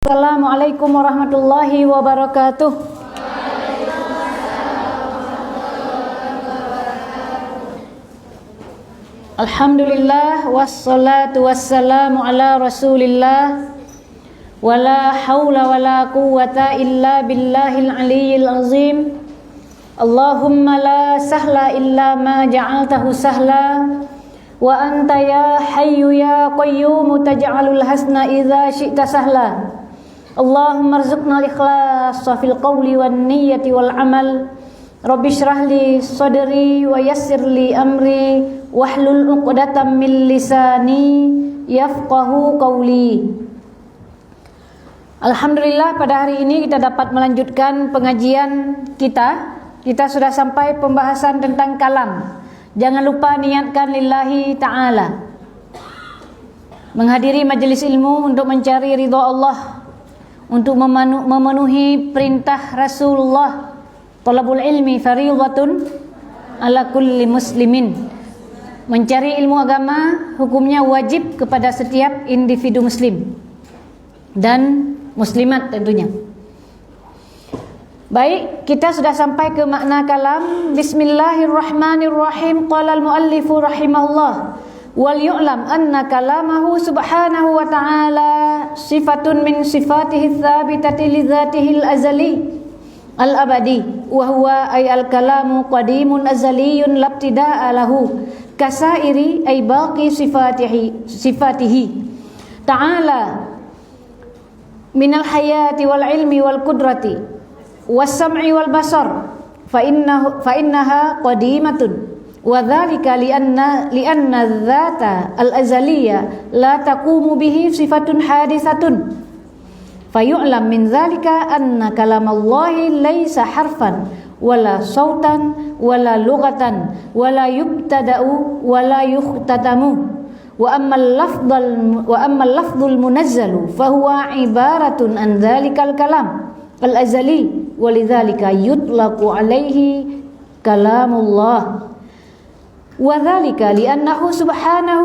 Assalamualaikum warahmatullahi wabarakatuh. Alhamdulillah wassalatu wassalamu ala Rasulillah wala haula wala quwwata illa billahil aliyyil azim. Allahumma la sahla illa ma ja'altahu sahla wa anta ya hayyu ya qayyum taj'alul hasna idza syi'ta sahla. Allahumma rzuqna al-ikhlas fil qawli wan niyyati wal amal. Rabbi shrah li sadri wa yassir li amri wahlul 'uqdatam min lisani yafqahu qawli. Alhamdulillah, pada hari ini kita dapat melanjutkan pengajian kita. Kita sudah sampai pembahasan tentang kalam. Jangan lupa niatkan lillahi ta'ala. Menghadiri majelis ilmu untuk mencari ridha Allah, untuk memenuhi perintah Rasulullah. Talabul ilmi fariidhatun ala kulli muslimin. Mencari ilmu agama hukumnya wajib kepada setiap individu muslim dan muslimat tentunya. Baik, kita sudah sampai ke makna kalam. Bismillahirrahmanirrahim. Qala al-muallifu rahimahullah wal yu'lam anna kalamahu subhanahu wa ta'ala sifatun min sifatihi tsabitati li dzatihi al-azali al-abadi wa huwa ay al-kalamu qadimun azaliyun labtida'a lahu kasairi ay baqi sifatihi ta'ala min al-hayati wal ilmi wal qudrati was sam'i wal basar fa innaha qadimatun. وذلك لأن الذات الأزلية لا تقوم به صفة حادثة فيعلم من ذلك أن كلام الله ليس حرفا ولا صوتا ولا لغة ولا يبتدأ ولا يختتم وأما اللفظ المنزل فهو عبارة عن ذلك الكلام الأزلي ولذلك يطلق عليه كلام الله وذلك لأنه سبحانه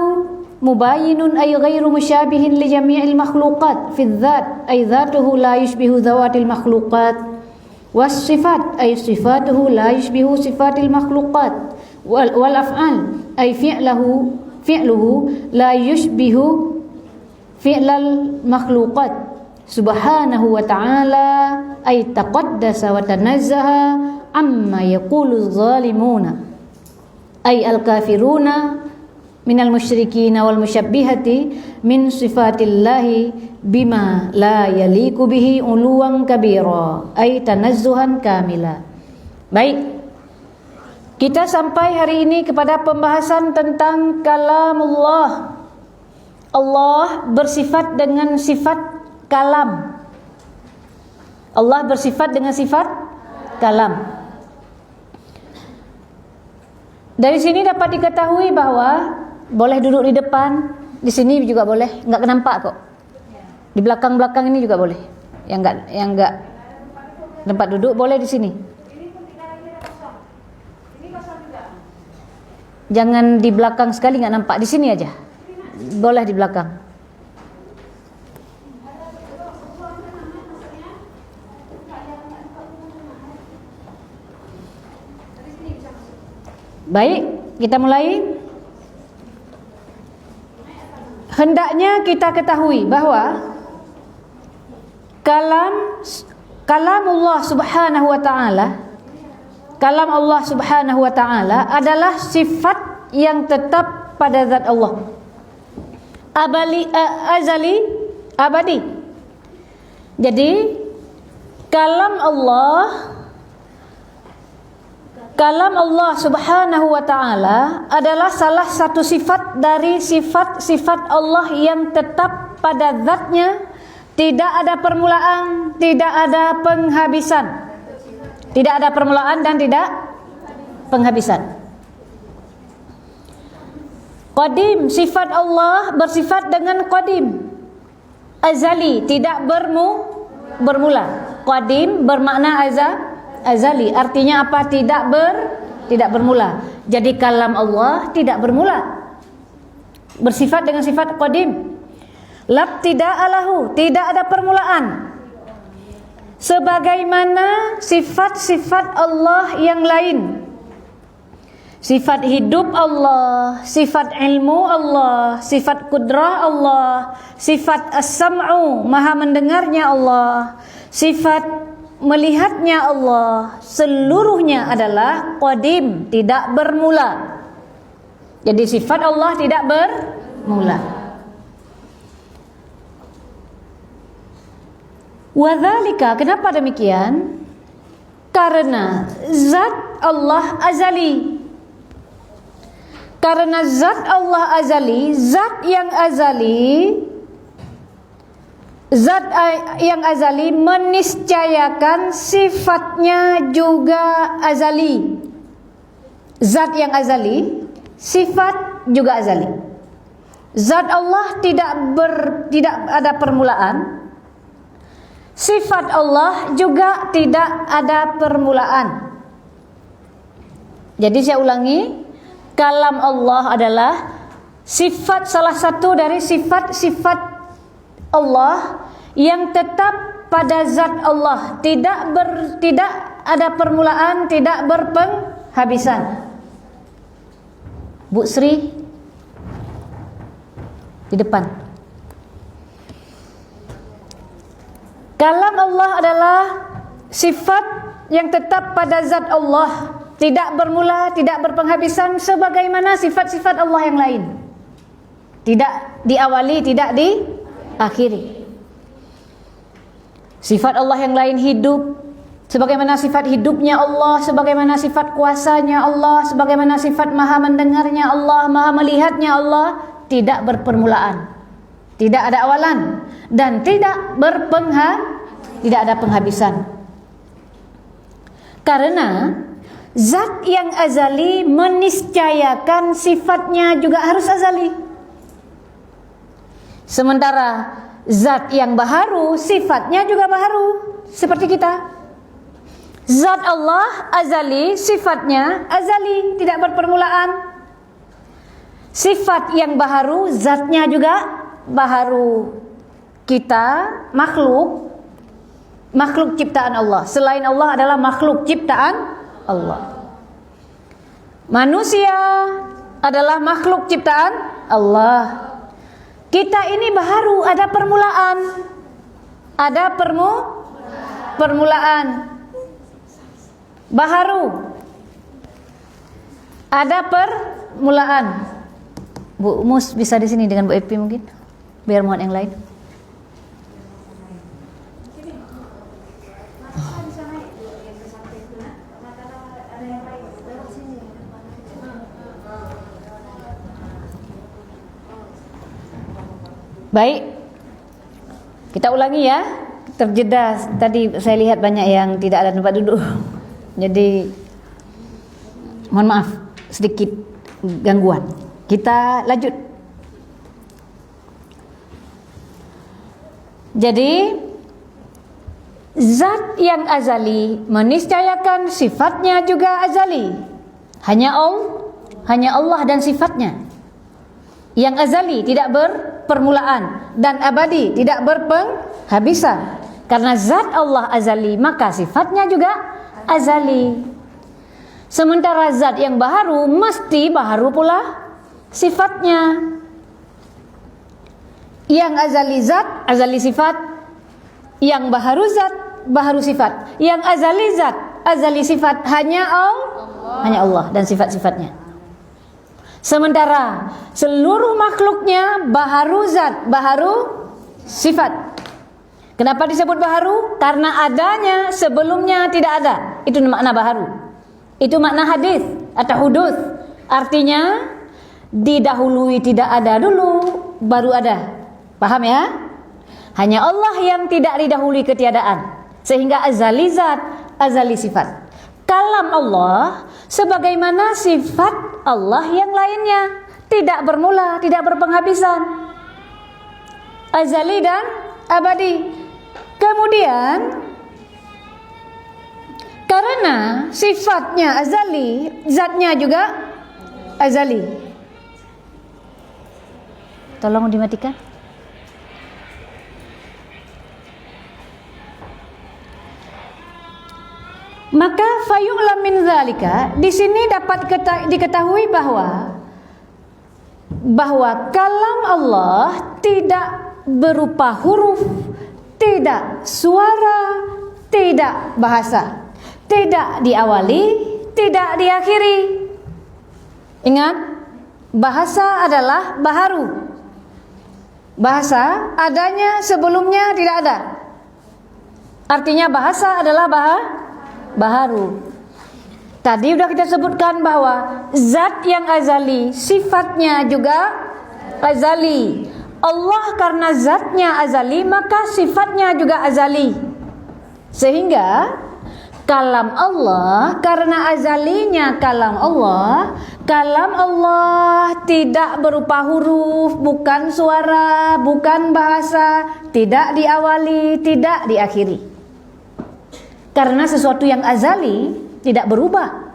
مباين أي غير مشابه لجميع المخلوقات في الذات أي ذاته لا يشبه ذوات المخلوقات والصفات أي صفاته لا يشبه صفات المخلوقات والأفعال أي فعله لا يشبه فعل المخلوقات سبحانه وتعالى أي تقدس وتنزه عما يقول الظالمون ay al-kafiruna minal musyrikina wal musyabbihati min sifatillahi bima la yaliku bihi uluwan kabira ay tanazzuhan kamila. Baik, kita sampai hari ini kepada pembahasan tentang kalamullah. Allah bersifat dengan sifat kalam. Allah bersifat dengan sifat kalam. Dari sini dapat diketahui bahwa boleh duduk di depan, di sini juga boleh, enggak nampak kok. Di belakang-belakang ini juga boleh. Yang enggak tempat duduk boleh di sini. Jangan di belakang sekali enggak nampak, di sini aja. Boleh di belakang. Baik, kita mulai. Hendaknya kita ketahui bahwa kalamullah subhanahu wa ta'ala, kalam Allah subhanahu wa ta'ala adalah sifat yang tetap pada zat Allah, azali, abadi. Jadi kalam Allah subhanahu wa ta'ala adalah salah satu sifat dari sifat-sifat Allah yang tetap pada zatnya, tidak ada permulaan, tidak ada penghabisan. Tidak ada permulaan dan tidak penghabisan. Qadim, sifat Allah bersifat dengan qadim. Azali, tidak bermula. Qadim bermakna azali, artinya apa? Tidak bermula. Jadi kalam Allah tidak bermula, bersifat dengan sifat qadim. Labtida'a lahu, tidak ada permulaan. Sebagaimana sifat-sifat Allah yang lain. Sifat hidup Allah, sifat ilmu Allah, sifat kudrah Allah, sifat as-sam'u, maha mendengarnya Allah, sifat melihatnya Allah, seluruhnya adalah qadim, tidak bermula. Jadi sifat Allah tidak bermula. Wadzalika, kenapa demikian? Karena zat Allah azali. Karena zat Allah azali, zat yang azali meniscayakan sifatnya juga azali. Zat yang azali, sifat juga azali. Zat Allah tidak ada permulaan. Sifat Allah juga tidak ada permulaan. Jadi saya ulangi, kalam Allah adalah sifat, salah satu dari sifat-sifat Allah yang tetap pada zat Allah, tidak ada permulaan, tidak berpenghabisan. Bu Sri di depan. Kalam Allah adalah sifat yang tetap pada zat Allah, tidak bermula, tidak berpenghabisan, sebagaimana sifat-sifat Allah yang lain. Tidak diawali, tidak diakhiri. Sifat Allah yang lain hidup, sebagaimana sifat hidupnya Allah, sebagaimana sifat kuasanya Allah, sebagaimana sifat maha mendengarnya Allah, maha melihatnya Allah, tidak berpermulaan, tidak ada awalan, dan tidak ada penghabisan. Karena zat yang azali meniscayakan sifatnya juga harus azali. Sementara zat yang baharu sifatnya juga baharu, seperti kita. Zat Allah azali, sifatnya azali, tidak berpermulaan. Sifat yang baharu, zatnya juga baharu. Kita makhluk ciptaan Allah. Selain Allah adalah makhluk ciptaan Allah. Manusia adalah makhluk ciptaan Allah. Kita ini baharu, ada permulaan. Ada permulaan. Baharu. Ada permulaan. Bu Mus bisa di sini dengan Bu Epi mungkin, biar muat yang lain. Baik, kita ulangi ya. Terjeda tadi saya lihat banyak yang tidak ada tempat duduk. Jadi mohon maaf sedikit gangguan. Kita lanjut. Jadi zat yang azali meniscayakan sifatnya juga azali. Hanya Allah dan sifatnya yang azali, tidak berpermulaan, dan abadi, tidak berpenghabisan. Karena zat Allah azali, maka sifatnya juga azali. Sementara zat yang baharu mesti baharu pula sifatnya. Yang azali zat, azali sifat. Yang baharu zat, baharu sifat. Yang azali zat, azali sifat. Hanya Allah dan sifat-sifatnya. Sementara seluruh makhluknya baharu zat, baharu sifat. Kenapa disebut baharu? Karena adanya sebelumnya tidak ada. Itu makna baharu. Itu makna hadis atau hudus. Artinya didahului tidak ada dulu, baru ada. Paham ya? Hanya Allah yang tidak didahului ketiadaan. Sehingga azali zat, azali sifat. Kalam Allah sebagaimana sifat Allah yang lainnya, tidak bermula, tidak berpenghabisan, azali dan abadi. Kemudian karena sifatnya azali, zatnya juga azali. Tolong dimatikan. Maka fayu'lam min dzalika, di sini dapat diketahui bahwa kalam Allah tidak berupa huruf, tidak suara, tidak bahasa, tidak diawali, tidak diakhiri. Ingat, bahasa adalah baharu. Bahasa adanya, sebelumnya tidak ada. Artinya bahasa adalah baharu. Tadi sudah kita sebutkan bahwa zat yang azali, sifatnya juga azali. Allah karena zatnya azali, maka sifatnya juga azali. Sehingga kalam Allah karena azalinya kalam Allah tidak berupa huruf, bukan suara, bukan bahasa, tidak diawali, tidak diakhiri. Karena sesuatu yang azali tidak berubah.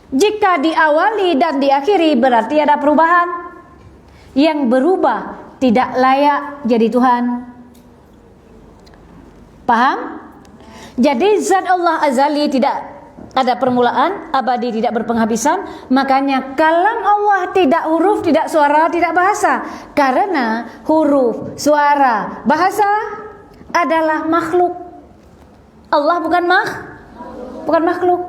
Jika diawali dan diakhiri berarti ada perubahan. Yang berubah tidak layak jadi Tuhan. Paham? Jadi zat Allah azali, tidak ada permulaan, abadi, tidak berpenghabisan. Makanya kalam Allah tidak huruf, tidak suara, tidak bahasa. Karena huruf, suara, bahasa adalah makhluk. Allah bukan makhluk.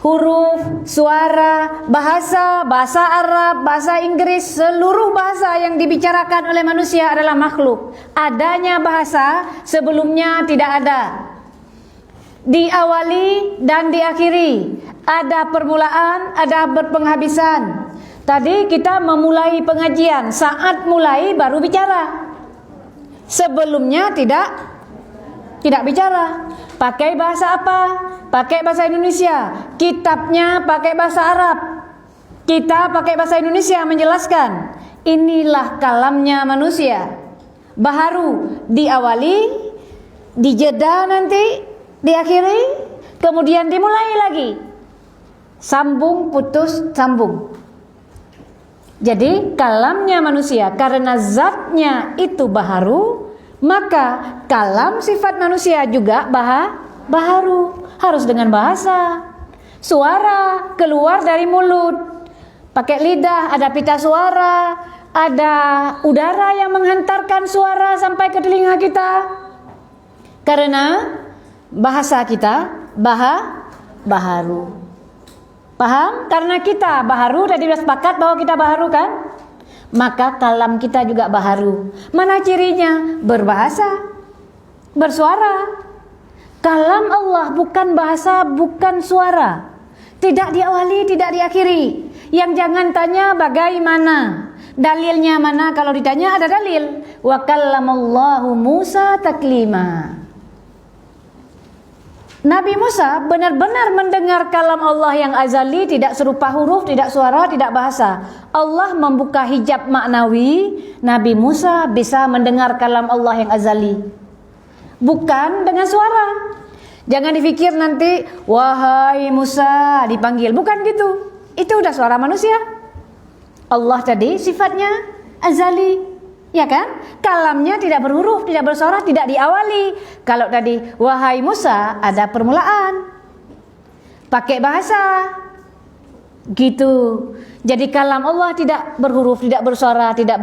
Huruf, suara, bahasa Arab, bahasa Inggris, seluruh bahasa yang dibicarakan oleh manusia adalah makhluk. Adanya bahasa, sebelumnya tidak ada. Diawali dan diakhiri, ada permulaan, ada berpenghabisan. Tadi kita memulai pengajian, saat mulai baru bicara. Sebelumnya tidak bicara. Pakai bahasa apa? Pakai bahasa Indonesia. Kitabnya pakai bahasa Arab. Kita pakai bahasa Indonesia menjelaskan. Inilah kalamnya manusia. Baharu, diawali, dijeda nanti, diakhiri, kemudian dimulai lagi. Sambung, putus, sambung. Jadi kalamnya manusia karena zatnya itu baharu, maka kalam sifat manusia juga baharu. Harus dengan bahasa. Suara keluar dari mulut, pakai lidah, ada pita suara, ada udara yang menghantarkan suara sampai ke telinga kita. Karena bahasa kita baharu. Paham? Karena kita baharu, tadi sudah sepakat bahwa kita baharu kan? Maka kalam kita juga baharu. Mana cirinya? Berbahasa, bersuara. Kalam Allah bukan bahasa, bukan suara. Tidak diawali, tidak diakhiri. Yang jangan tanya bagaimana, dalilnya mana. Kalau ditanya ada dalil. Wa kallamallahu Musa taklima. Nabi Musa benar-benar mendengar kalam Allah yang azali, tidak serupa huruf, tidak suara, tidak bahasa. Allah membuka hijab maknawi, Nabi Musa bisa mendengar kalam Allah yang azali. Bukan dengan suara. Jangan dipikir nanti, wahai Musa, dipanggil. Bukan gitu. Itu udah suara manusia. Allah tadi sifatnya azali. Ya kan? Kalamnya tidak berhuruf, tidak bersuara, tidak diawali. Kalau tadi wahai Musa, ada permulaan, pakai bahasa. Gitu. Jadi kalam Allah tidak berhuruf, tidak bersuara, tidak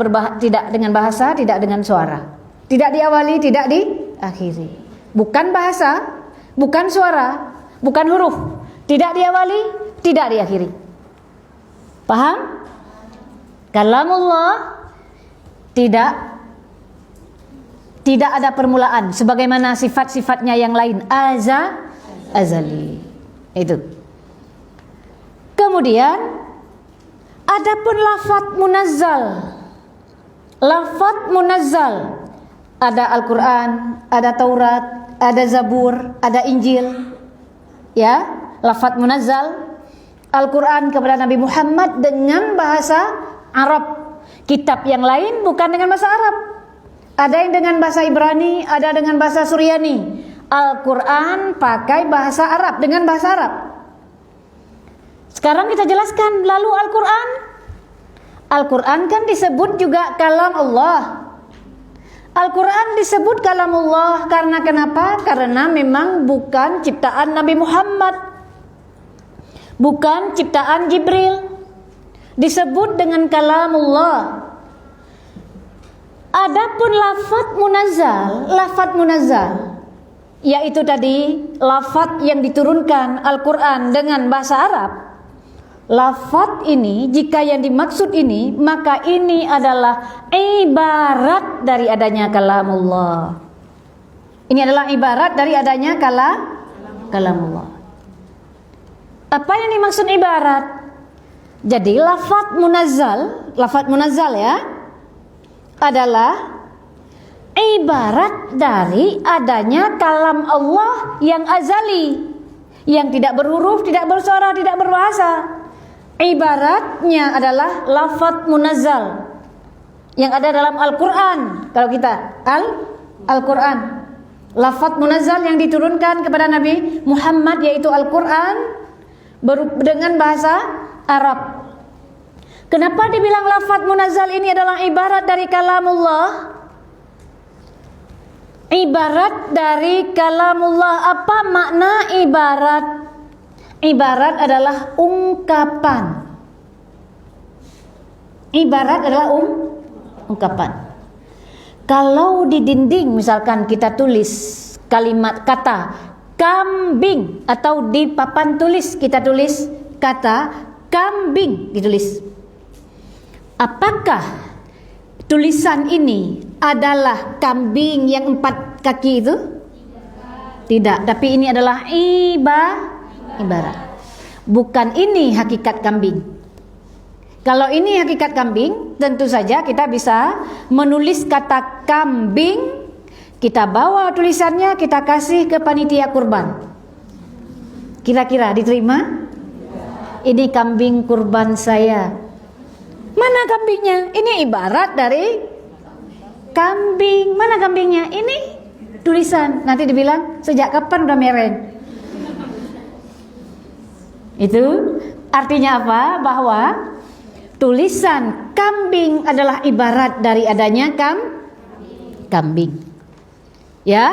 dengan bahasa, tidak dengan suara. Tidak diawali, tidak diakhiri. Bukan bahasa, bukan suara, bukan huruf. Tidak diawali, tidak diakhiri. Paham? Kalamullah tidak ada permulaan sebagaimana sifat-sifatnya yang lain, azali. Itu. Kemudian adapun lafaz munazzal. Lafaz munazzal ada Al-Qur'an, ada Taurat, ada Zabur, ada Injil. Ya, lafaz munazzal. Al-Qur'an kepada Nabi Muhammad dengan bahasa Arab. Kitab yang lain bukan dengan bahasa Arab. Ada yang dengan bahasa Ibrani, ada dengan bahasa Suryani. Al-Quran pakai bahasa Arab, dengan bahasa Arab. Sekarang kita jelaskan lalu Al-Quran. Al-Quran kan disebut juga kalam Allah. Al-Quran disebut kalamullah karena kenapa? Karena memang bukan ciptaan Nabi Muhammad, bukan ciptaan Jibril. Disebut dengan kalamullah. Adapun lafaz munazzal, yaitu tadi lafaz yang diturunkan Al-Quran dengan bahasa Arab. Lafaz ini, jika yang dimaksud ini, maka ini adalah ibarat dari adanya kalamullah. Ini adalah ibarat dari adanya kalamullah. Apa yang dimaksud ibarat? Jadi lafaz munazzal ya, adalah ibarat dari adanya kalam Allah yang azali, yang tidak berhuruf, tidak bersuara, tidak berbahasa. Ibaratnya adalah lafaz munazzal yang ada dalam Al-Quran. Kalau kita Al-Quran, lafaz munazzal yang diturunkan kepada Nabi Muhammad, yaitu Al-Quran dengan bahasa Arab. Kenapa dibilang lafaz munazzal ini adalah ibarat dari kalamullah? Ibarat dari kalamullah. Apa makna ibarat? Ibarat adalah ungkapan. Ibarat adalah ungkapan. Kalau di dinding misalkan kita tulis kalimat kata kambing, atau di papan tulis kita tulis kata kambing ditulis. Apakah tulisan ini adalah kambing yang 4 kaki itu? Tidak, tapi ini adalah ibarat. Bukan ini hakikat kambing. Kalau ini hakikat kambing, tentu saja kita bisa menulis kata kambing, kita bawa tulisannya, kita kasih ke panitia kurban. Kira-kira diterima? Ini kambing kurban saya. Mana kambingnya? Ini ibarat dari kambing. Mana kambingnya? Ini tulisan. Nanti dibilang sejak kapan udah mereng. Itu artinya apa? Bahwa tulisan kambing adalah ibarat dari adanya kambing. Ya.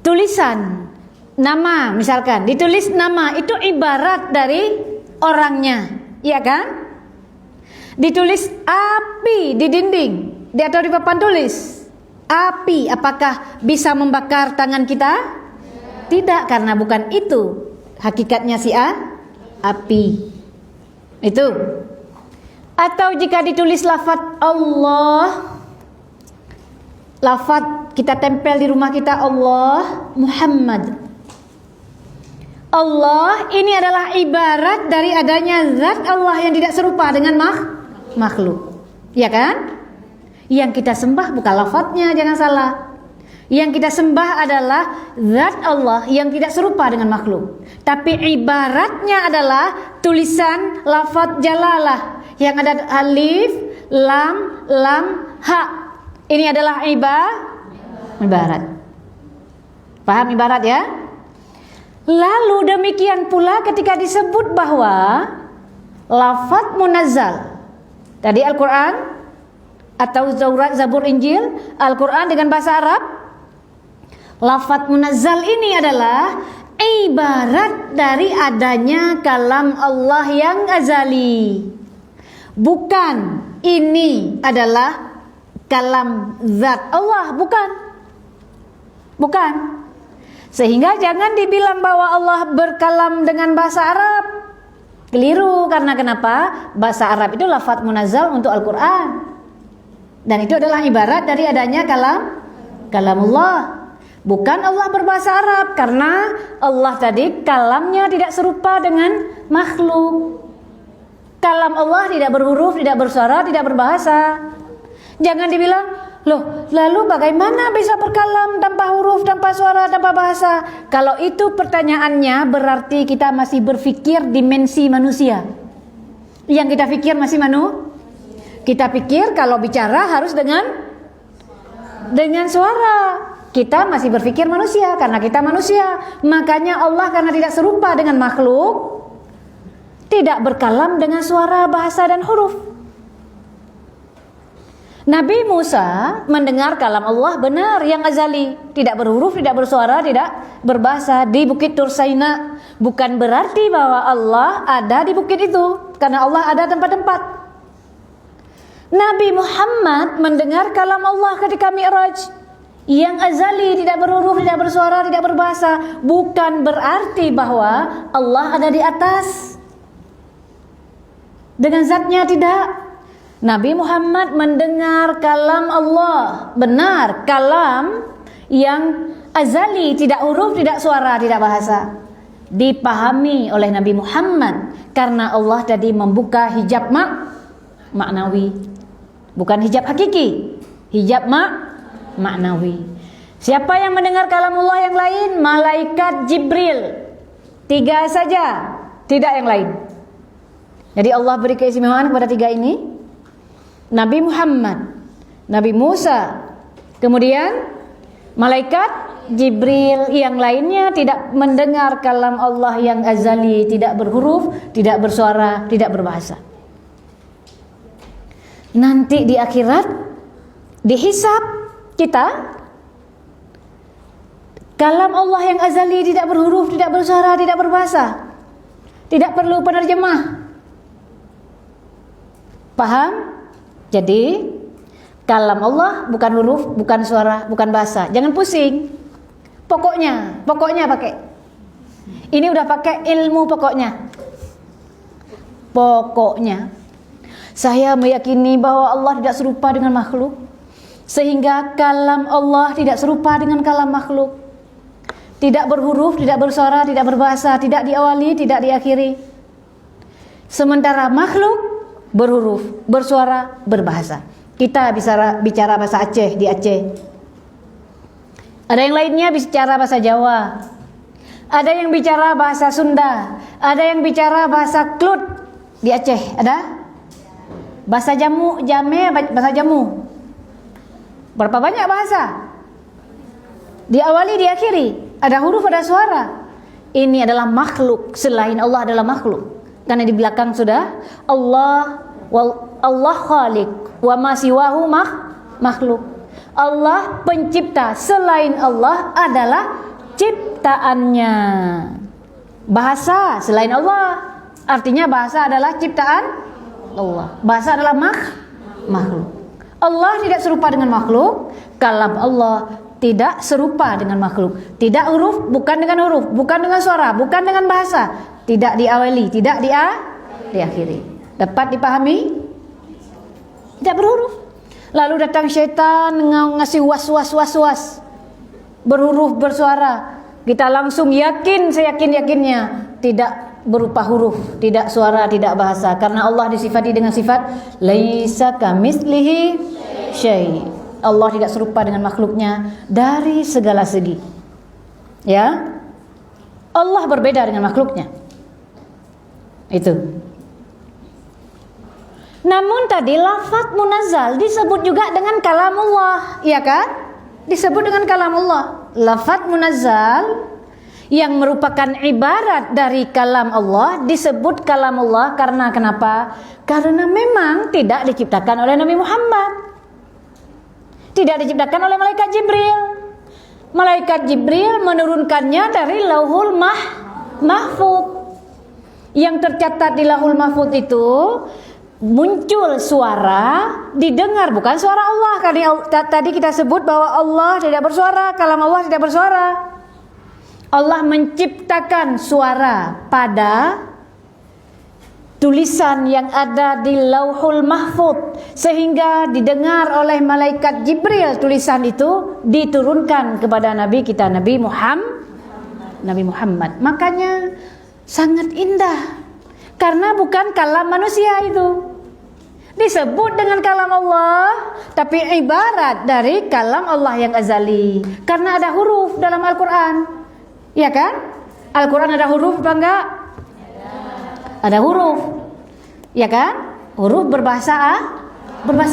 Tulisan nama misalkan, ditulis nama, itu ibarat dari orangnya. Iya kan? Ditulis api di dinding, atau di papan tulis. Api, apakah bisa membakar tangan kita? Tidak, karena bukan itu hakikatnya si api. Itu. Atau jika ditulis lafaz Allah, lafaz kita tempel di rumah kita, Allah Muhammad. Allah ini adalah ibarat dari adanya zat Allah yang tidak serupa dengan makhluk. Ya kan? Yang kita sembah bukan lafaznya, jangan salah. Yang kita sembah adalah zat Allah yang tidak serupa dengan makhluk. Tapi ibaratnya adalah tulisan lafaz jalalah yang ada alif, lam, ha. Ini adalah ibarat. Paham ibarat ya? Lalu demikian pula ketika disebut bahwa lafaz munazzal, tadi Al-Quran atau Zaurat, Zabur, Injil, Al-Quran dengan bahasa Arab, lafaz munazzal ini adalah ibarat dari adanya kalam Allah yang azali. Bukan ini adalah kalam zat Allah, bukan. Sehingga jangan dibilang bahwa Allah berkalam dengan bahasa Arab. Keliru, karena kenapa? Bahasa Arab itu lafaz munazzal untuk Al-Quran. Dan itu adalah ibarat dari adanya kalamullah. Bukan Allah berbahasa Arab, karena Allah tadi kalamnya tidak serupa dengan makhluk. Kalam Allah tidak berhuruf, tidak bersuara, tidak berbahasa. Jangan dibilang, loh, lalu bagaimana bisa berkalam tanpa huruf, tanpa suara, tanpa bahasa? Kalau itu pertanyaannya, berarti kita masih berpikir dimensi manusia. Yang kita pikir masih kita pikir kalau bicara harus dengan suara. Kita masih berpikir manusia, karena kita manusia. Makanya Allah karena tidak serupa dengan makhluk, tidak berkalam dengan suara, bahasa, dan huruf. Nabi Musa mendengar kalam Allah benar yang azali, tidak berhuruf, tidak bersuara, tidak berbahasa di Bukit Tur Saina. Bukan berarti bahwa Allah ada di bukit itu, karena Allah ada tempat-tempat. Nabi Muhammad mendengar kalam Allah ketika Mi'raj yang azali, tidak berhuruf, tidak bersuara, tidak berbahasa. Bukan berarti bahwa Allah ada di atas dengan zatnya, tidak. Nabi Muhammad mendengar kalam Allah benar, kalam yang azali, tidak huruf, tidak suara, tidak bahasa, dipahami oleh Nabi Muhammad karena Allah tadi membuka hijab maknawi, bukan hijab hakiki, hijab maknawi. Siapa yang mendengar kalam Allah yang lain? Malaikat Jibril, 3 saja, tidak yang lain. Jadi Allah beri keistimewaan kepada 3 ini, Nabi Muhammad, Nabi Musa, kemudian malaikat Jibril. Yang lainnya tidak mendengar kalam Allah yang azali, tidak berhuruf, tidak bersuara, tidak berbahasa. Nanti di akhirat dihisab kita, kalam Allah yang azali, tidak berhuruf, tidak bersuara, tidak berbahasa, tidak perlu penerjemah. Paham? Jadi kalam Allah bukan huruf, bukan suara, bukan bahasa. Jangan pusing. Pokoknya pakai. Ini udah pakai ilmu pokoknya. Pokoknya saya meyakini bahwa Allah tidak serupa dengan makhluk, sehingga kalam Allah tidak serupa dengan kalam makhluk. Tidak berhuruf, tidak bersuara, tidak berbahasa, tidak diawali, tidak diakhiri. Sementara makhluk berhuruf, bersuara, berbahasa. Kita bisa bicara bahasa Aceh di Aceh. Ada yang lainnya bicara bahasa Jawa. Ada yang bicara bahasa Sunda. Ada yang bicara bahasa Klut di Aceh. Ada bahasa bahasa Jamu. Berapa banyak bahasa? Diawali, diakhiri. Ada huruf, ada suara. Ini adalah makhluk. Selain Allah adalah makhluk. Karena di belakang sudah Allah khaliq wa ma siwahu makhluk. Allah pencipta, selain Allah adalah ciptaannya. Bahasa selain Allah, artinya bahasa adalah ciptaan Allah. Bahasa adalah makhluk. Allah tidak serupa dengan makhluk. Kalam Allah tidak serupa dengan makhluk. Tidak huruf, bukan dengan huruf, bukan dengan suara, bukan dengan bahasa. Tidak diawali, tidak diakhiri. Dapat dipahami? Tidak berhuruf. Lalu datang syaitan ngasih was. Berhuruf, bersuara. Kita langsung yakin, seyakin-yakinnya. Tidak berupa huruf, tidak suara, tidak bahasa. Karena Allah disifati dengan sifat laisa kamitslihi syai'. Allah tidak serupa dengan makhluknya dari segala segi. Ya. Allah berbeda dengan makhluknya. Itu. Namun tadi lafaz munazzal disebut juga dengan kalamullah, ya kan? Disebut dengan kalamullah. Lafaz munazzal yang merupakan ibarat dari kalam Allah disebut kalamullah karena kenapa? Karena memang tidak diciptakan oleh Nabi Muhammad. Tidak diciptakan oleh malaikat Jibril. Malaikat Jibril menurunkannya dari Lauhul Mahfuz. Yang tercatat di Lauhul Mahfuz itu muncul suara, didengar, bukan suara Allah. Karena tadi kita sebut bahwa Allah tidak bersuara, kalam Allah tidak bersuara. Allah menciptakan suara pada tulisan yang ada di Lauhul Mahfuz sehingga didengar oleh malaikat Jibril. Tulisan itu diturunkan kepada Nabi kita, Nabi Muhammad. Makanya sangat indah karena bukan kalam manusia itu. Disebut dengan kalam Allah, tapi ibarat dari kalam Allah yang azali. Karena ada huruf dalam Al-Quran, ya kan? Al-Quran ada huruf apa enggak? Ada huruf, ya kan? Huruf berbahasa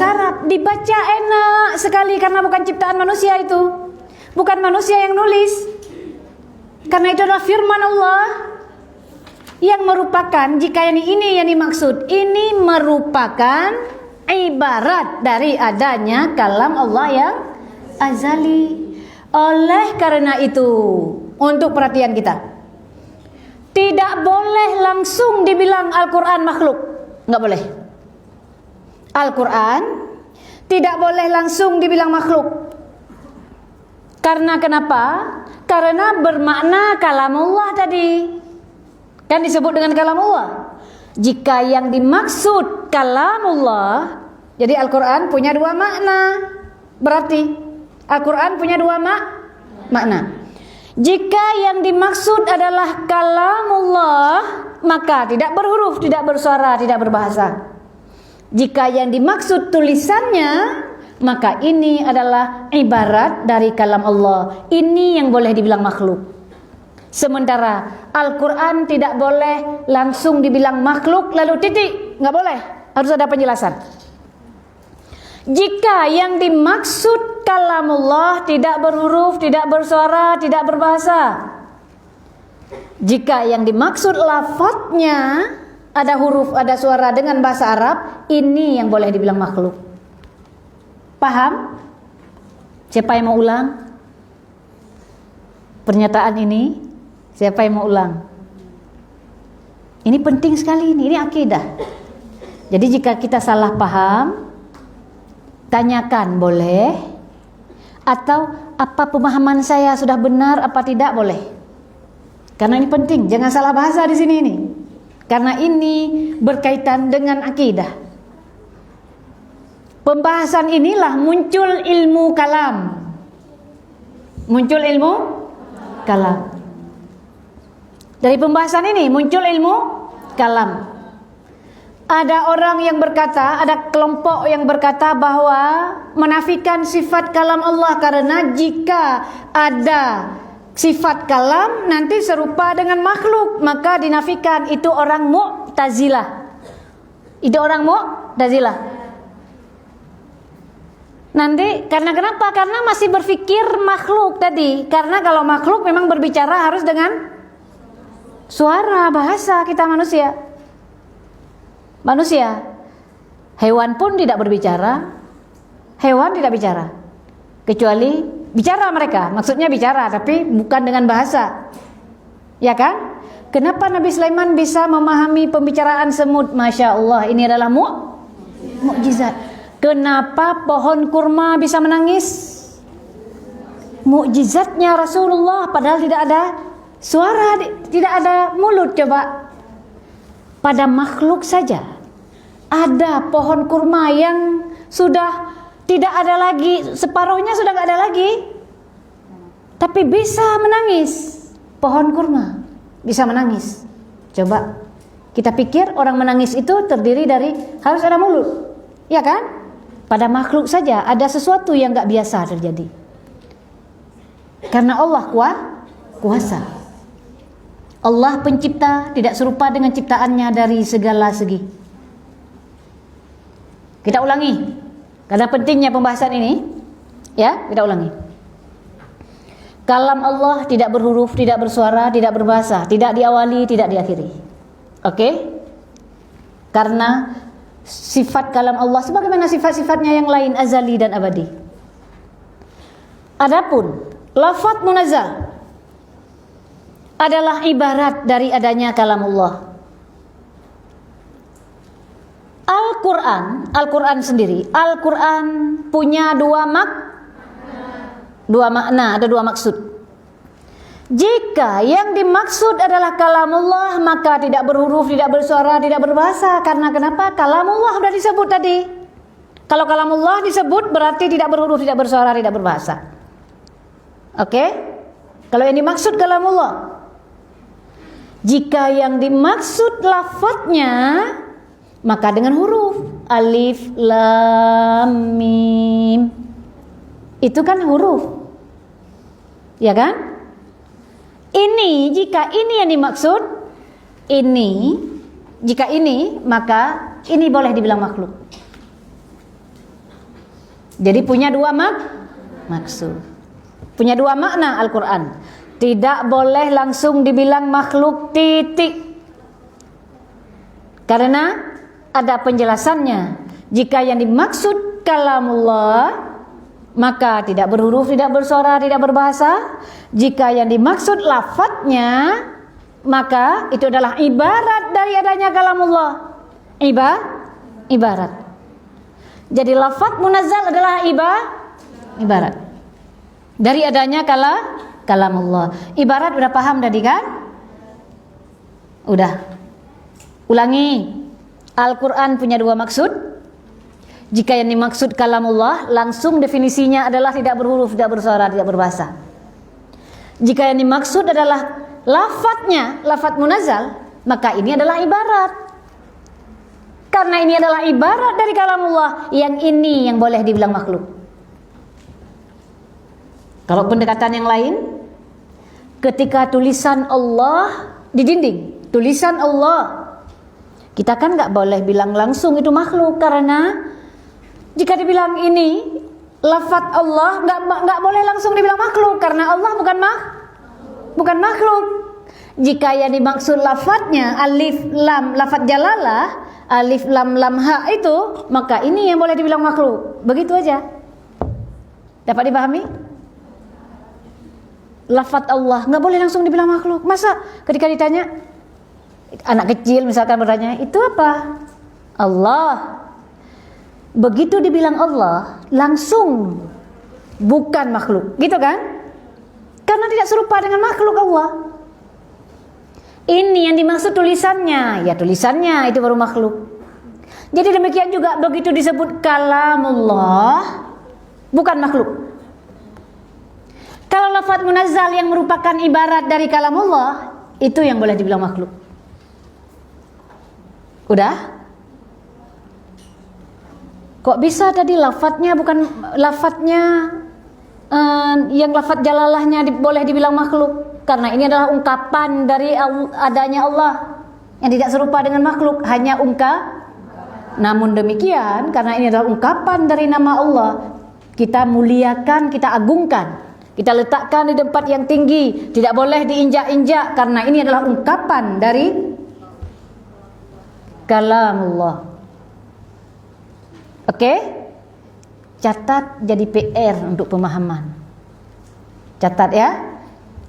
Arab. Dibaca enak sekali karena bukan ciptaan manusia itu. Bukan manusia yang nulis. Karena itu adalah firman Allah. Yang merupakan, jika ini yang dimaksud, ini merupakan ibarat dari adanya kalam Allah yang azali. Oleh karena itu, untuk perhatian kita, tidak boleh langsung dibilang Al-Quran makhluk. Nggak boleh. Al-Quran tidak boleh langsung dibilang makhluk. Karena kenapa? Karena bermakna kalamullah tadi. Kan disebut dengan kalamullah. Jika yang dimaksud kalamullah, jadi Al-Quran punya dua makna. Berarti Al-Quran punya dua makna. Jika yang dimaksud adalah kalamullah, maka tidak berhuruf, tidak bersuara, tidak berbahasa. Jika yang dimaksud tulisannya, maka ini adalah ibarat dari kalam Allah. Ini yang boleh dibilang makhluk. Sementara Al-Quran tidak boleh langsung dibilang makhluk lalu titik. Nggak boleh, harus ada penjelasan. Jika yang dimaksud kalamullah tidak berhuruf, tidak bersuara, tidak berbahasa. Jika yang dimaksud lafadznya ada huruf, ada suara dengan bahasa Arab, ini yang boleh dibilang makhluk. Paham? Siapa yang mau ulang pernyataan ini? Siapa yang mau ulang? Ini penting sekali, ini akidah. Jadi jika kita salah paham, tanyakan boleh, atau apa pemahaman saya sudah benar apa tidak boleh. Karena ini penting, jangan salah bahasa di sini ini. Karena ini berkaitan dengan akidah. Pembahasan inilah muncul ilmu kalam. Muncul ilmu kalam. Dari pembahasan ini muncul ilmu kalam. Ada orang yang berkata, ada kelompok yang berkata bahwa menafikan sifat kalam Allah karena jika ada sifat kalam nanti serupa dengan makhluk, maka dinafikan. Itu orang Mu'tazilah. Itu orang Mu'tazilah. Nanti karena kenapa? Karena masih berpikir makhluk tadi. Karena kalau makhluk memang berbicara harus dengan suara, bahasa kita manusia. Manusia, hewan pun tidak berbicara, hewan tidak bicara, kecuali bicara mereka, maksudnya bicara, tapi bukan dengan bahasa, ya kan? Kenapa Nabi Sulaiman bisa memahami pembicaraan semut? Masya Allah, ini adalah mukjizat. Kenapa pohon kurma bisa menangis? Mukjizatnya Rasulullah, padahal tidak ada suara, tidak ada mulut. Coba, pada makhluk saja. Ada pohon kurma yang sudah tidak ada lagi, separuhnya sudah nggak ada lagi, tapi bisa menangis. Pohon kurma bisa menangis. Coba kita pikir orang menangis itu terdiri dari harus ada mulut, ya kan? Pada makhluk saja ada sesuatu yang nggak biasa terjadi. Karena Allah kuasa. Allah pencipta, tidak serupa dengan ciptaannya dari segala segi. Kita ulangi, karena pentingnya pembahasan ini, ya, kita ulangi. Kalam Allah tidak berhuruf, tidak bersuara, tidak berbahasa, tidak diawali, tidak diakhiri. Oke? Karena sifat kalam Allah sebagaimana sifat-sifatnya yang lain, azali dan abadi. Adapun lafaz munazzal adalah ibarat dari adanya kalam Allah. Al-Quran sendiri, Al-Quran punya dua makna, ada dua maksud. Jika yang dimaksud adalah kalamullah, maka tidak berhuruf, tidak bersuara, tidak berbahasa. Karena kenapa? Kalamullah sudah disebut tadi. Kalau kalamullah disebut berarti tidak berhuruf, tidak bersuara, tidak berbahasa. Oke? Kalau yang dimaksud kalamullah. Jika yang dimaksud lafadznya, maka dengan huruf alif, lam, mim. Itu kan huruf, ya kan? Ini, jika ini yang dimaksud, jika ini, maka ini boleh dibilang makhluk. Jadi punya dua maksud, punya dua makna Al-Quran. Tidak boleh langsung dibilang makhluk, titik. Karena ada penjelasannya. Jika yang dimaksud kalamullah, maka tidak berhuruf, tidak bersuara, tidak berbahasa. Jika yang dimaksud lafadznya, maka itu adalah ibarat dari adanya kalamullah. Ibarat. Jadi lafadz munazzal adalah ibarat dari adanya kalamullah. Ibarat udah paham tadi kan? Udah. Ulangi. Al-Quran punya dua maksud. Jika yang dimaksud kalamullah, langsung definisinya adalah tidak berhuruf, tidak bersuara, tidak berbahasa. Jika yang dimaksud adalah lafadznya, lafadz munazzal, maka ini adalah ibarat. Karena ini adalah ibarat dari kalamullah, yang ini yang boleh dibilang makhluk. Kalau pendekatan yang lain, ketika tulisan Allah di dinding, tulisan Allah, kita kan nggak boleh bilang langsung itu makhluk, karena jika dibilang ini lafadz Allah, nggak boleh langsung dibilang makhluk, karena Allah bukan makhluk. Jika yang dimaksud lafadznya alif lam, lafadz jalalah, alif lam lam ha itu, maka ini yang boleh dibilang makhluk. Begitu aja. Dapat dipahami? Lafadz Allah nggak boleh langsung dibilang makhluk. Masa ketika ditanya, anak kecil misalkan bertanya, itu apa? Allah. Begitu dibilang Allah, langsung bukan makhluk, gitu kan? Karena tidak serupa dengan makhluk Allah. Ini yang dimaksud tulisannya, ya tulisannya itu baru makhluk. Jadi demikian juga begitu disebut kalamullah, bukan makhluk. Kalau lafadz munazzal yang merupakan ibarat dari kalamullah, itu yang boleh dibilang makhluk. Udah? Kok bisa tadi lafadznya bukan lafadznya yang lafadz jalalahnya boleh dibilang makhluk? Karena ini adalah ungkapan dari adanya Allah yang tidak serupa dengan makhluk, hanya Namun demikian, karena ini adalah ungkapan dari nama Allah, kita muliakan, kita agungkan, kita letakkan di tempat yang tinggi, tidak boleh diinjak-injak, karena ini adalah ungkapan dari kalamullah. Oke? Catat jadi PR untuk pemahaman. Catat ya.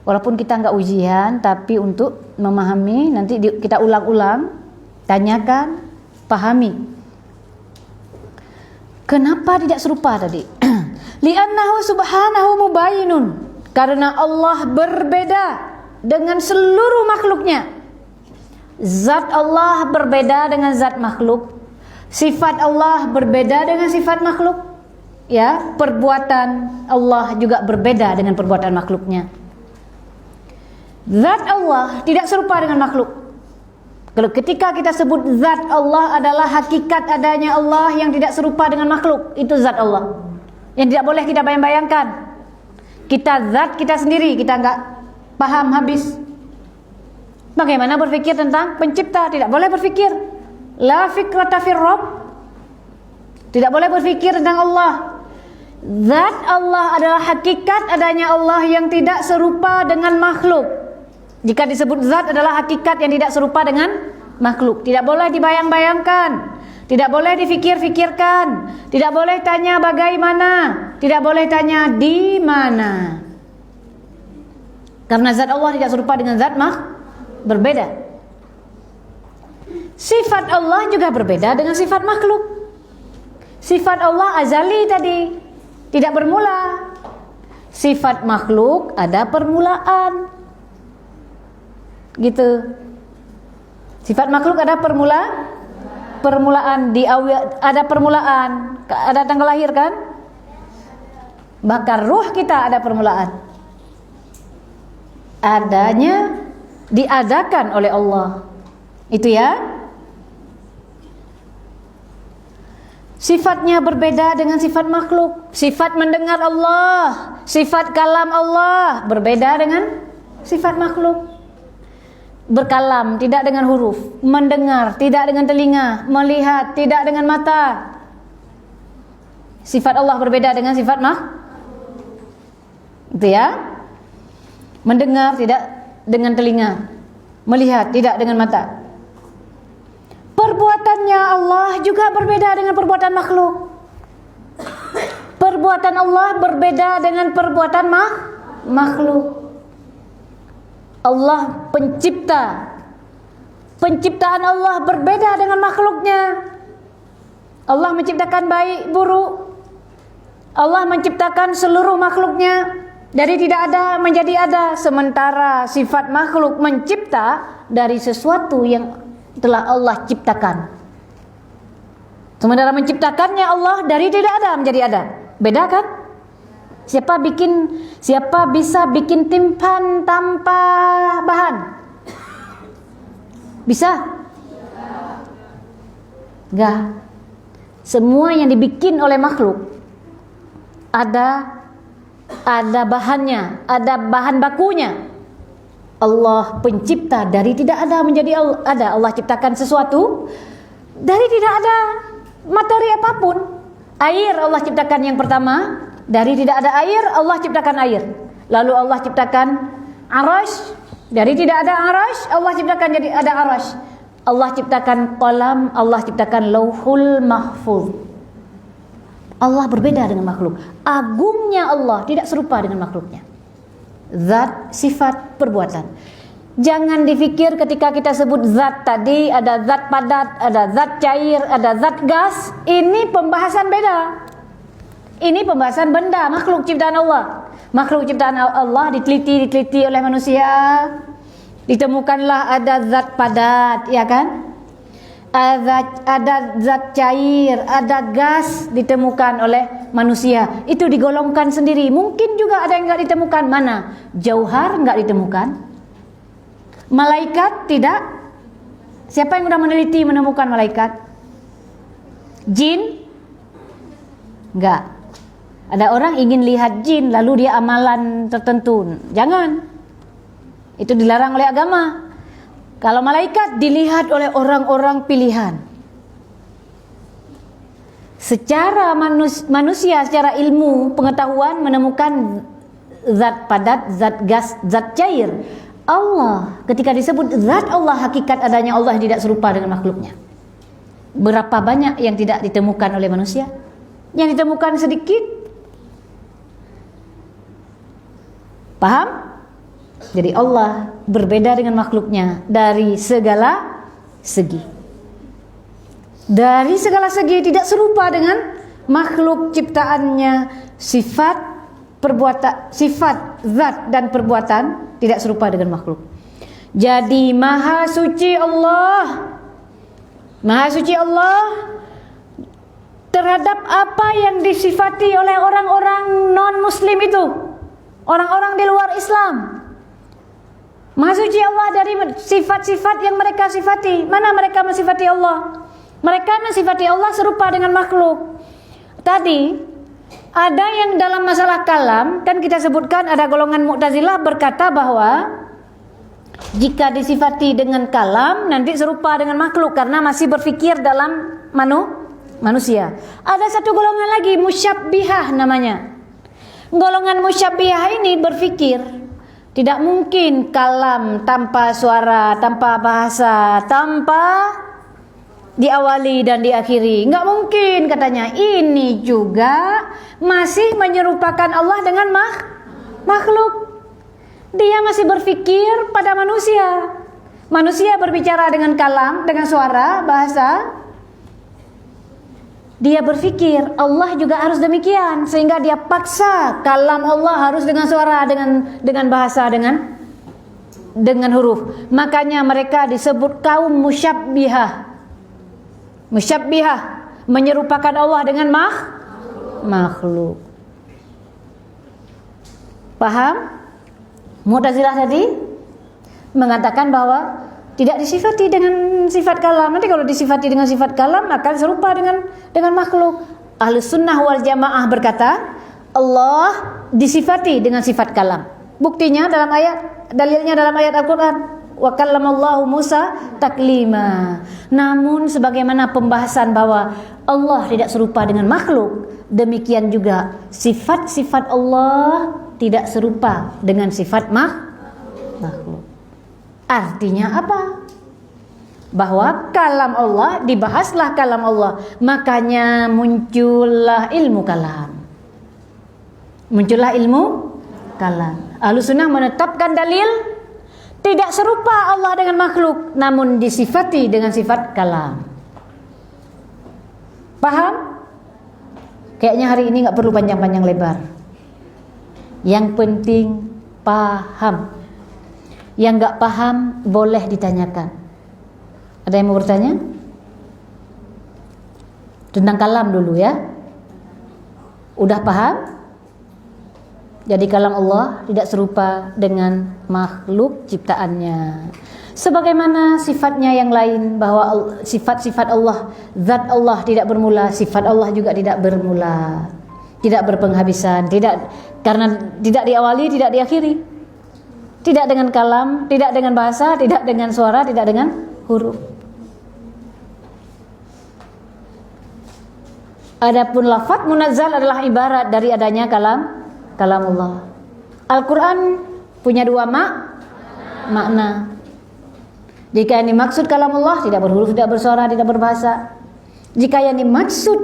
Walaupun kita nggak ujian, tapi untuk memahami, nanti kita ulang-ulang, tanyakan, pahami. Kenapa tidak serupa tadi? Li'annahu subhanahu mubayinun. Karena Allah berbeda dengan seluruh makhluknya. Zat Allah berbeda dengan zat makhluk. Sifat Allah berbeda dengan sifat makhluk. Ya, perbuatan Allah juga berbeda dengan perbuatan makhluknya. Zat Allah tidak serupa dengan makhluk. Kalau ketika kita sebut zat Allah adalah hakikat adanya Allah yang tidak serupa dengan makhluk, itu zat Allah yang tidak boleh kita bayang-bayangkan. Kita zat kita sendiri, kita nggak paham habis. Bagaimana berpikir tentang pencipta? Tidak boleh berpikir. La fikrata fir Rabb. Tidak boleh berpikir tentang Allah. Zat Allah adalah hakikat adanya Allah yang tidak serupa dengan makhluk. Jika disebut zat adalah hakikat yang tidak serupa dengan makhluk, tidak boleh dibayang-bayangkan, tidak boleh difikir-fikirkan, tidak boleh tanya bagaimana, tidak boleh tanya di mana. Karena zat Allah tidak serupa dengan zat berbeda. Sifat Allah juga berbeda dengan sifat makhluk. Sifat Allah azali tadi, tidak bermula. Sifat makhluk ada permulaan. Gitu. Sifat makhluk ada permulaan, ada permulaan, ada tanggal lahir kan? Bahkan ruh kita ada permulaan. Adanya diadakan oleh Allah. Itu ya. Sifatnya berbeda dengan sifat makhluk. Sifat mendengar Allah, sifat kalam Allah berbeda dengan sifat makhluk. Berkalam tidak dengan huruf, mendengar tidak dengan telinga, melihat tidak dengan mata. Sifat Allah berbeda dengan sifat itu ya. Mendengar tidak dengan telinga, melihat tidak dengan mata. Perbuatannya Allah juga berbeda dengan perbuatan makhluk. Perbuatan Allah berbeda dengan perbuatan makhluk. Allah pencipta. Penciptaan Allah berbeda dengan makhluknya. Allah menciptakan baik, buruk. Allah menciptakan seluruh makhluknya dari tidak ada menjadi ada. Sementara sifat makhluk mencipta dari sesuatu yang telah Allah ciptakan. Sementara menciptakannya Allah dari tidak ada menjadi ada. Beda kan? Siapa bisa bikin timpan tanpa bahan? Bisa? Enggak. Semua yang dibikin oleh makhluk ada bahannya, ada bahan bakunya. Allah pencipta dari tidak ada menjadi ada. Allah ciptakan sesuatu dari tidak ada materi apapun. Air Allah ciptakan yang pertama, dari tidak ada air Allah ciptakan air. Lalu Allah ciptakan arasy, dari tidak ada arasy Allah ciptakan jadi ada arasy. Allah ciptakan qalam, Allah ciptakan lauhul mahfuz. Allah berbeda dengan makhluk. Agungnya Allah tidak serupa dengan makhluknya. Zat, sifat, perbuatan. Jangan dipikir ketika kita sebut zat tadi ada zat padat, ada zat cair, ada zat gas. Ini pembahasan beda. Ini pembahasan benda, makhluk ciptaan Allah. Makhluk ciptaan Allah diteliti oleh manusia. Ditemukanlah ada zat padat, ya kan? Ada zat cair, ada gas ditemukan oleh manusia. Itu digolongkan sendiri. Mungkin juga ada yang enggak ditemukan. Mana? Jauhar enggak ditemukan. Malaikat tidak. Siapa yang sudah meneliti menemukan malaikat? Jin? Enggak. Ada orang ingin lihat jin lalu dia amalan tertentu. Jangan. Itu dilarang oleh agama. Kalau malaikat dilihat oleh orang-orang pilihan. Secara manusia, secara ilmu pengetahuan menemukan zat padat, zat gas, zat cair. Allah, ketika disebut zat Allah, hakikat adanya Allah tidak serupa dengan makhluknya. Berapa banyak yang tidak ditemukan oleh manusia? Yang ditemukan sedikit. Paham? Jadi Allah berbeda dengan makhluknya dari segala segi. Dari segala segi tidak serupa dengan makhluk ciptaannya. Sifat zat dan perbuatan tidak serupa dengan makhluk. Jadi maha suci Allah. Maha suci Allah terhadap apa yang disifati oleh orang-orang non-muslim itu. Orang-orang di luar Islam. Maha suci Allah dari sifat-sifat yang mereka sifati. Mana mereka mensifati Allah? Mereka mensifati Allah serupa dengan makhluk. Tadi ada yang dalam masalah kalam, kan kita sebutkan ada golongan Mu'tazilah berkata bahwa jika disifati dengan kalam nanti serupa dengan makhluk karena masih berfikir dalam manusia. Ada satu golongan lagi musyabbihah namanya. Golongan musyabbihah ini berfikir tidak mungkin kalam tanpa suara, tanpa bahasa, tanpa diawali dan diakhiri. Enggak mungkin katanya. Ini juga masih menyerupakan Allah dengan makhluk. Dia masih berfikir pada manusia. Manusia berbicara dengan kalam, dengan suara, bahasa. Dia berfikir Allah juga harus demikian, sehingga dia paksa kalam Allah harus dengan suara, dengan bahasa, dengan huruf. Makanya mereka disebut kaum musyabbihah. Musyabbihah menyerupakan Allah dengan makhluk. Paham? Mu'tazilah tadi mengatakan bahwa tidak disifati dengan sifat kalam. Nanti kalau disifati dengan sifat kalam akan serupa dengan makhluk. Ahlus sunnah wal jamaah berkata Allah disifati dengan sifat kalam. Buktinya dalilnya dalam ayat Al-Quran. Wa kallamallahu Musa taklima. Namun sebagaimana pembahasan bahwa Allah tidak serupa dengan makhluk, demikian juga sifat-sifat Allah tidak serupa dengan sifat makhluk. Artinya apa? bahwa kalam Allah, dibahaslah kalam Allah, makanya muncullah ilmu kalam. Muncullah ilmu kalam. Ahlussunnah menetapkan dalil tidak serupa Allah dengan makhluk, namun disifati dengan sifat kalam. Paham? Kayaknya hari ini nggak perlu panjang-panjang lebar. Yang penting paham. Yang nggak paham boleh ditanyakan. Ada yang mau bertanya? Tentang kalam dulu ya. Udah paham? Jadi kalam Allah tidak serupa dengan makhluk ciptaannya. Sebagaimana sifatnya yang lain, bahwa sifat-sifat Allah, zat Allah tidak bermula, sifat Allah juga tidak bermula, tidak berpenghabisan, karena tidak diawali, tidak diakhiri. Tidak dengan kalam, tidak dengan bahasa, tidak dengan suara, tidak dengan huruf. Adapun lafaz munazzal adalah ibarat dari adanya kalamullah. Al-Quran punya dua makna. Jika yang dimaksud kalamullah tidak berhuruf, tidak bersuara, tidak berbahasa. Jika yang dimaksud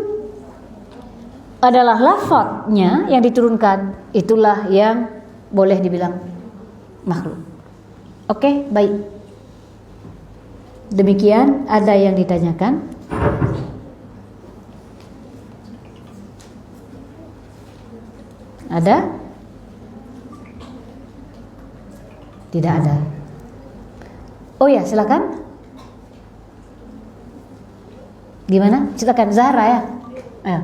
adalah lafaznya yang diturunkan, itulah yang boleh dibilang makhluk. Oke, baik. Demikian, ada yang ditanyakan? Ada? Tidak ada. Oh ya, silakan. Gimana? Silakan Zahra ya. Ayo.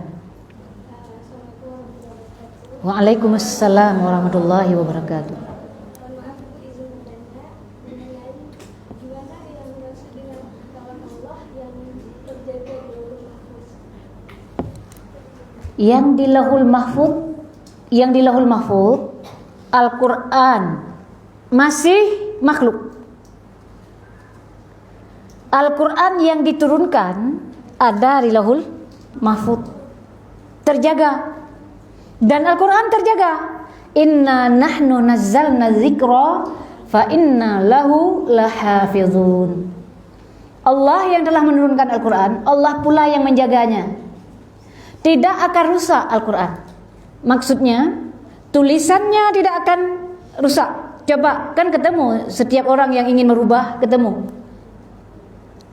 Waalaikumsalam warahmatullahi wabarakatuh. Yang di Lauhul Mahfuz, Al-Quran masih makhluk. Al-Quran yang diturunkan ada di Lauhul Mahfuz, terjaga. Dan Al-Quran terjaga. Inna nahnu nazzalna dzikra fa inna lahu lahafizun. Allah yang telah menurunkan Al-Quran, Allah pula yang menjaganya. Tidak akan rusak Al-Quran. Maksudnya tulisannya tidak akan rusak. Coba, kan ketemu setiap orang yang ingin merubah, ketemu.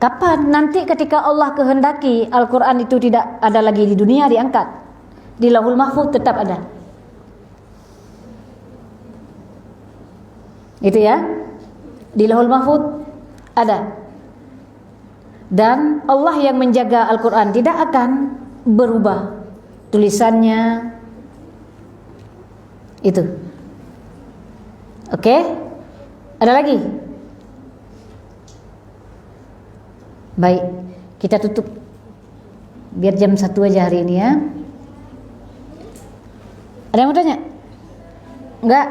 Kapan? Nanti ketika Allah kehendaki Al-Quran itu tidak ada lagi di dunia, diangkat. Di Lauhul Mahfuz tetap ada. Itu ya. Di Lauhul Mahfuz ada. Dan Allah yang menjaga Al-Quran tidak akan berubah tulisannya. Itu. Oke? Ada lagi? Baik, kita tutup. Biar jam 1 aja hari ini ya. Ada yang mau tanya? Enggak?